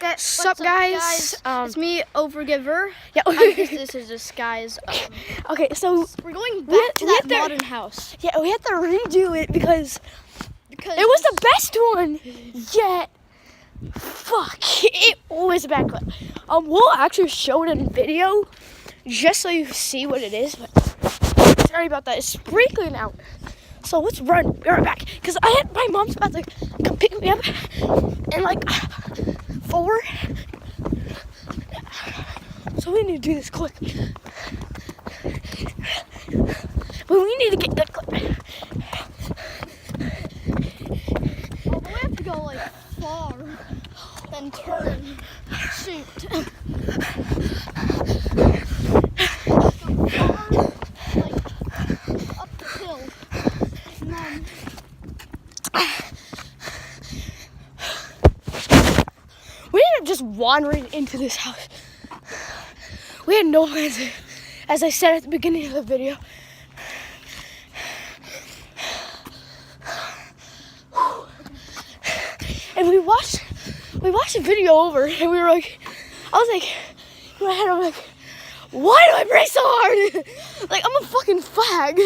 What's up, guys? It's me, Overgiver. Yeah. This is just guys. Okay, so we're going back to that modern house. Yeah, we had to redo it because it was the best one yet. Fuck, it was a bad clip. We'll actually show it in video just so you see what it is. But sorry about that. It's sprinkling out. So let's run. Be right back. Because my mom's about to come pick me up in like 4. So we need to do this quick. But we need to get the clip. Oh, we have to go like far, then turn. Shoot. Go far, like up the hill. And then we ended up just wandering into this house. We had no plans, as I said at the beginning of the video. And we watched the video over, and we were like, I was like, in my head, I'm like, why do I breathe so hard? Like, I'm a fucking fag.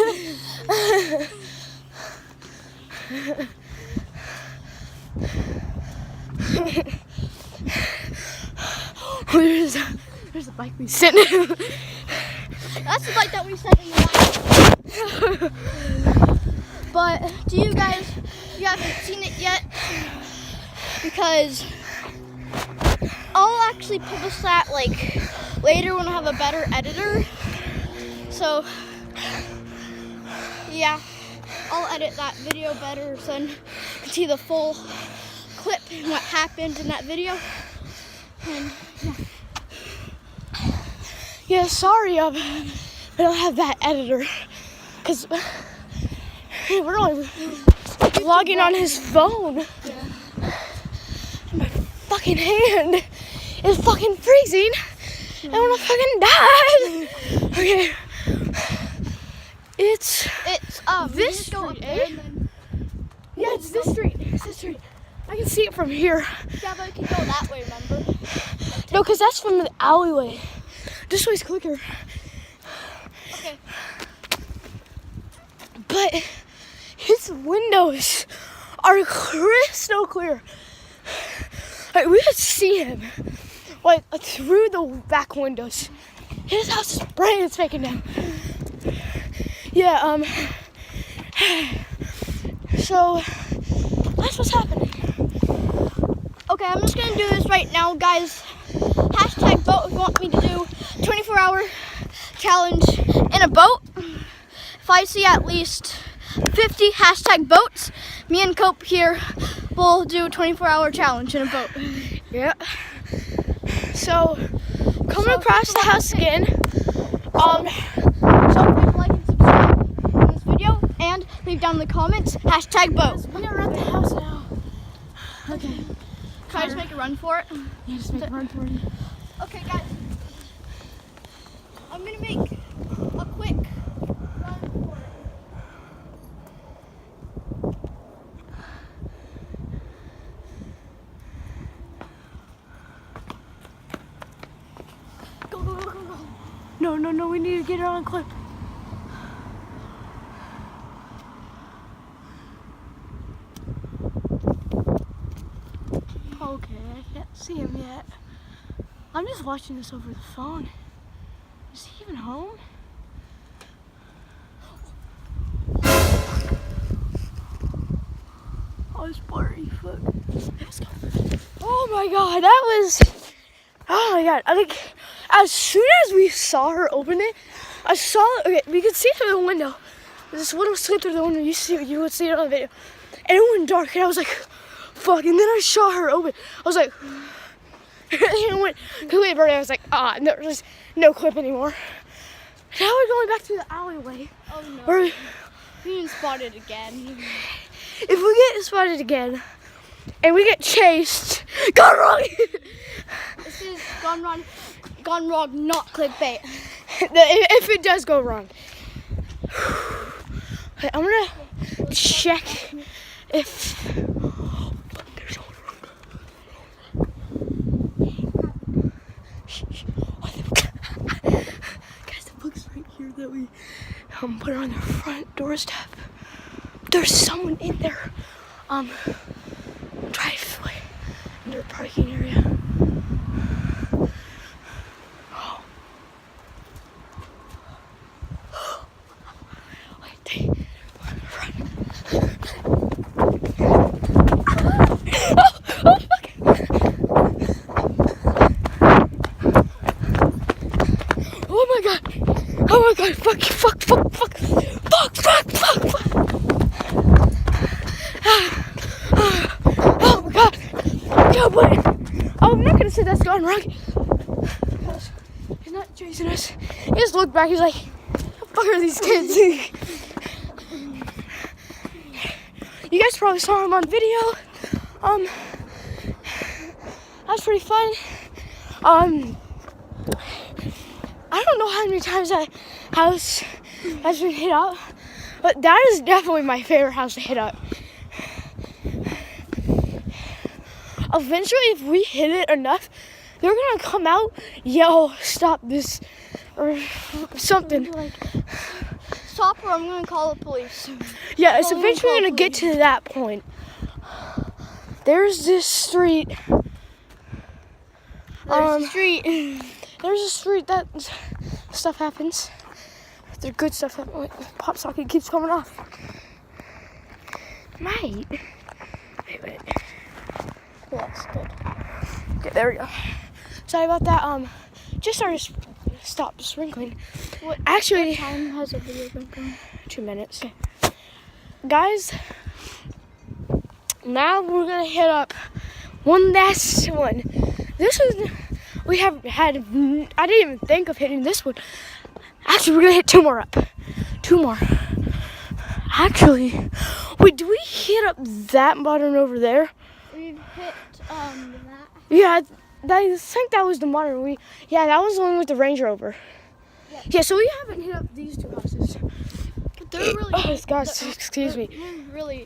There's the bike we sit in. that's the bike that we sat in the last. But do you guys, you haven't seen it yet? Because I'll actually publish that like later when I have a better editor. So yeah, I'll edit that video better so you can see the full clip and what happened in that video. And yeah, sorry, I don't have that editor, because we're only vlogging on his phone. yeah. My fucking hand is fucking freezing. I wanna fucking die. Okay. It's this street, eh? Yeah, it's this street. It's this street. I can see it from here. Yeah, but we can go that way, remember? No, because that's from the alleyway. This way's quicker. Okay. But his windows are crystal clear. Like, we could see him like through the back windows. His house is brand spanking new. Yeah, so that's what's happening. Okay, I'm just gonna do this right now, guys. Hashtag vote if you want me to do 24-hour challenge in a boat. If I see at least 50 hashtag votes, me and Cope here will do a 24-hour challenge in a boat. Yeah. So coming across the house again. So please like and subscribe in this video and leave down in the comments hashtag vote. We're gonna run the house now. Okay. Can I just make a run for it? Yeah, just make a run for it. Okay, guys. I'm gonna make a quick run for it. Go, go, go, go, go. No, we need to get it on clip. Okay, I can't see him yet. I'm just watching this over the phone. Is he even home? Oh, it's blurry. Fuck. Let's go. Oh my god, that was. Oh my god. Like, as soon as we saw her open it, I saw it. Okay, we could see it through the window. This little slit through the window. You would see it on the video. And it went dark, and I was like, fuck. And then I saw her open. I was like, and it went completely blurry. I was like, no, there's no clip anymore. Now we're going back to the alleyway. Oh no. Where We didn't spot it again. if we get spotted again and we get chased, gone wrong. This is gone wrong, not clickbait. If it does go wrong. Okay, I'm gonna check if Guys, the book's right here that we put on the front doorstep. There's someone in their driveway, in their parking area. Oh my god, fuck. Oh my god. Yo, buddy. Oh, I'm not gonna say that's gone wrong. He's not chasing us. He just looked back, he's like, what the fuck are these kids? You guys probably saw him on video. That was pretty fun. I don't know how many times that house has been hit up, but that is definitely my favorite house to hit up. Eventually, if we hit it enough, they're gonna come out, yell, stop this, or something. Like, stop or I'm gonna call the police. Yeah, it's eventually gonna get to that point. There's this street. There's a street that stuff happens. The good stuff happens. Wait, pop socket keeps coming off. Mate. Wait. Yes, good. Okay, there we go. Sorry about that. Just started stopped sprinkling. What time has the video been going? 2 minutes. Okay. Guys, now we're gonna hit up one last one. This is. We haven't had, I didn't even think of hitting this one. Actually, we're gonna hit 2 more up. 2 more. Actually, wait, do we hit up that modern over there? We've hit, that. Yeah, I think that was the modern. That was the one with the Range Rover. Yeah, so we haven't hit up these 2 houses. But they're really, excuse me. Really.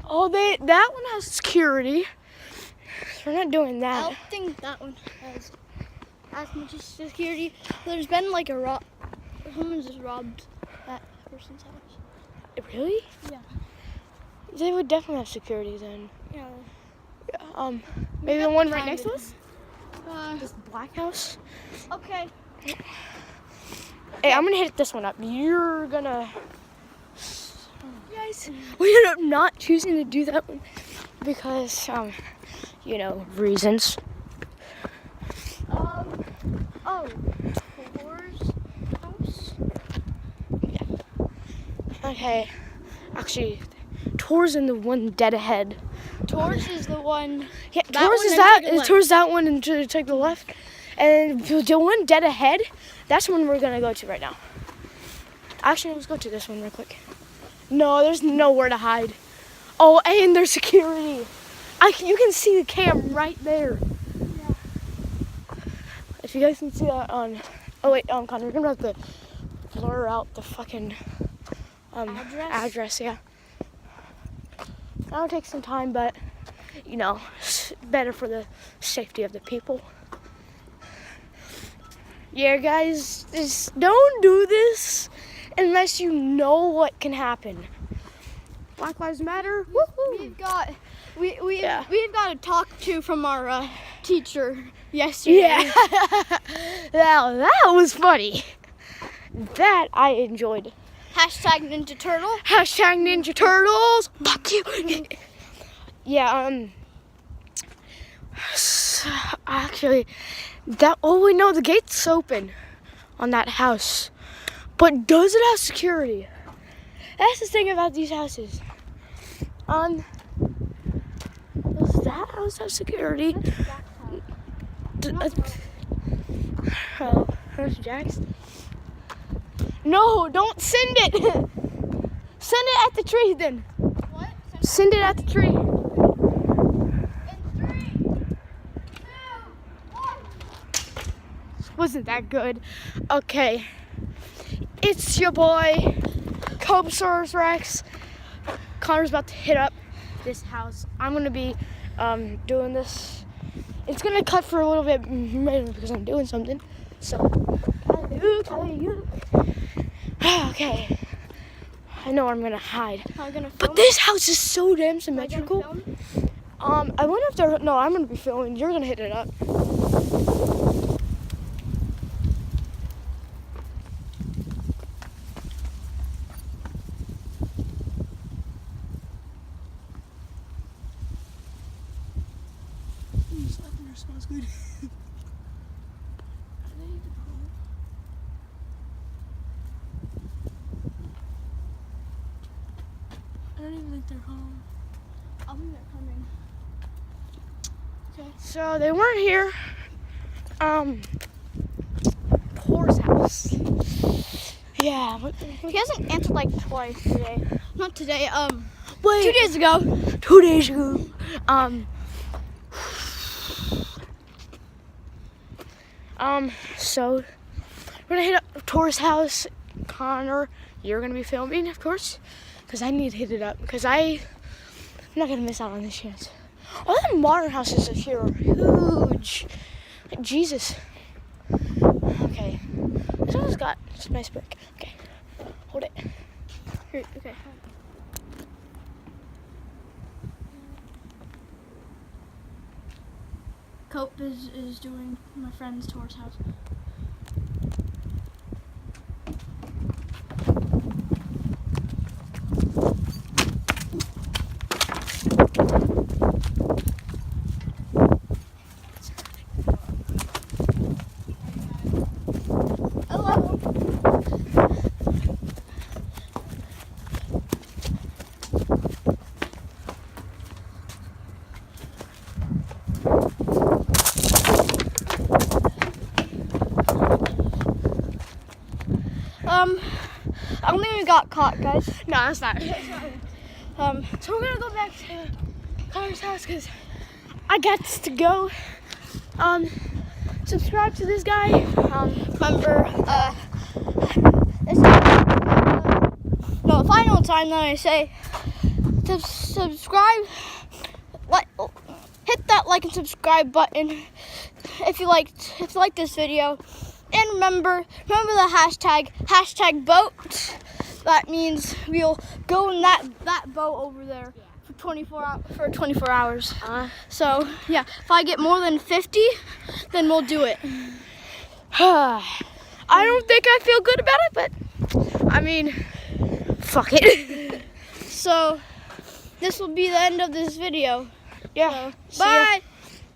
Oh, that one has security. We're not doing I that. don't think that one has as much security. There's been like a someone just robbed that person's house. Really? Yeah. They would definitely have security then. Yeah. Maybe the one right next to us? This Black house? Okay. Hey, I'm gonna hit this one up. You're gonna... Guys, we ended up not choosing to do that one because, reasons. Thor's house? Yeah. Okay. Actually, Tor's in the one dead ahead. Tor's is the one. Yeah, Tor's is that. Tor's that one and take the left. And the one dead ahead, that's the one we're gonna go to right now. Actually, let's go to this one real quick. No, there's nowhere to hide. Oh, and there's security. You can see the cam right there. Yeah. If you guys can see that on... Oh, wait, Connor, you're going to have to blur out the fucking address, yeah. That'll take some time, but, it's better for the safety of the people. Yeah, guys, just don't do this unless you know what can happen. Black Lives Matter. Woo-hoo. We've got a talk to from our teacher yesterday. Yeah. that was funny. That I enjoyed. Hashtag Ninja Turtle. Hashtag Ninja Turtles. Fuck you. Yeah, actually, the gate's open on that house. But does it have security? That's the thing about these houses. Does that house have security? Oh, there's Jack's. No, don't send it. Send it at the tree then. What? Send it at the tree. In 3, 2, 1. Wasn't that good? Okay. It's your boy, Cobasaurus Rex. Connor's about to hit up this house. I'm gonna be doing this. It's gonna cut for a little bit because I'm doing something. So, okay. I know I'm gonna hide. Are you gonna film? But this house is so damn Are you symmetrical. gonna film? I wonder if they're. No, I'm gonna be filming. You're gonna hit it up. Smells good. I don't even think they're home. I think they're coming. Okay. So they weren't here. Poor's house. Yeah. He hasn't answered like twice today. Not today. Wait. 2 days ago. 2 days ago. So we're gonna hit up Tor's house. Connor, you're gonna be filming, of course, because I need to hit it up because I'm not gonna miss out on this chance. All the modern houses here are huge. Like, Jesus. Okay. This one's got some nice brick. Okay. Hold it. Here, okay. Cope is doing my friend's Tor's house. Hello. I don't think we got caught, guys. No, that's not. So we're gonna go back to Connor's house because I got to go. Subscribe to this guy. Remember, this is the final time that I say to subscribe. Hit that like and subscribe button if you like this video. And remember the hashtag boat. That means we'll go in that boat over there for 24 hours. So yeah, if I get more than 50, then we'll do it. I don't think I feel good about it, but I mean, fuck it. So this will be the end of this video. Yeah. So, bye.